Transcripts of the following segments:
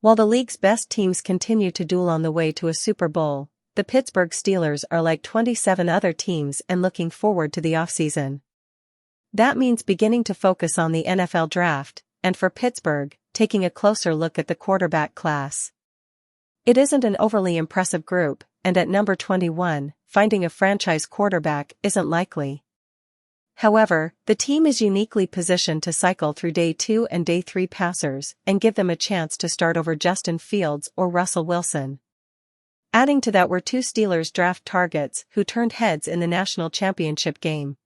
While the league's best teams continue to duel on the way to a Super Bowl, the Pittsburgh Steelers are like 27 other teams and looking forward to the offseason. That means beginning to focus on the NFL draft, and for Pittsburgh, taking a closer look at the quarterback class. It isn't an overly impressive group, and at number 21, finding a franchise quarterback isn't likely. However, the team is uniquely positioned to cycle through Day 2 and Day 3 passers and give them a chance to start over Justin Fields or Russell Wilson. Adding to that were two Steelers draft targets who turned heads in the national championship game.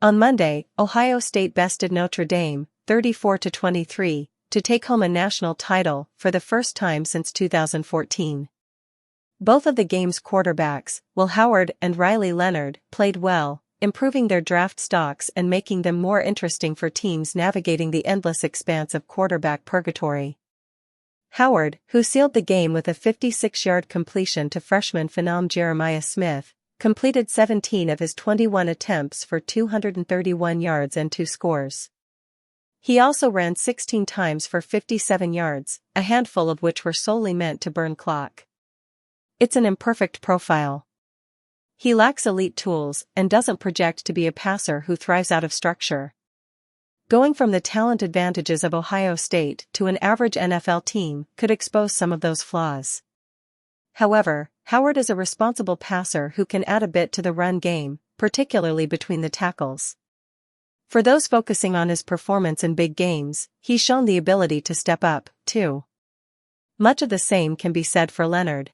On Monday, Ohio State bested Notre Dame, 34-23, to take home a national title for the first time since 2014. Both of the game's quarterbacks, Will Howard and Riley Leonard, played well, improving their draft stocks and making them more interesting for teams navigating the endless expanse of quarterback purgatory. Howard, who sealed the game with a 56-yard completion to freshman phenom Jeremiah Smith, completed 17 of his 21 attempts for 231 yards and 2 scores. He also ran 16 times for 57 yards, a handful of which were solely meant to burn clock. It's an imperfect profile. He lacks elite tools and doesn't project to be a passer who thrives out of structure. Going from the talent advantages of Ohio State to an average NFL team could expose some of those flaws. However, Howard is a responsible passer who can add a bit to the run game, particularly between the tackles. For those focusing on his performance in big games, he's shown the ability to step up, too. Much of the same can be said for Leonard.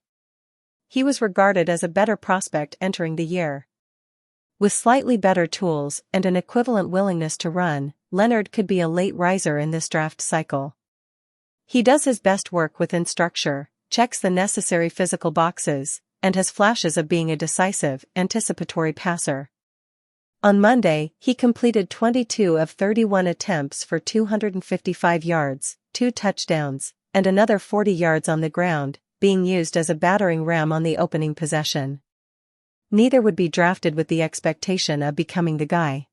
He was regarded as a better prospect entering the year. With slightly better tools and an equivalent willingness to run, Leonard could be a late riser in this draft cycle. He does his best work within structure, checks the necessary physical boxes, and has flashes of being a decisive, anticipatory passer. On Monday, he completed 22 of 31 attempts for 255 yards, 2 touchdowns, and another 40 yards on the ground, being used as a battering ram on the opening possession. Neither would be drafted with the expectation of becoming the guy.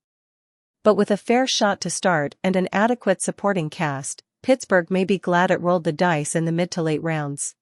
But with a fair shot to start and an adequate supporting cast, Pittsburgh may be glad it rolled the dice in the mid to late rounds.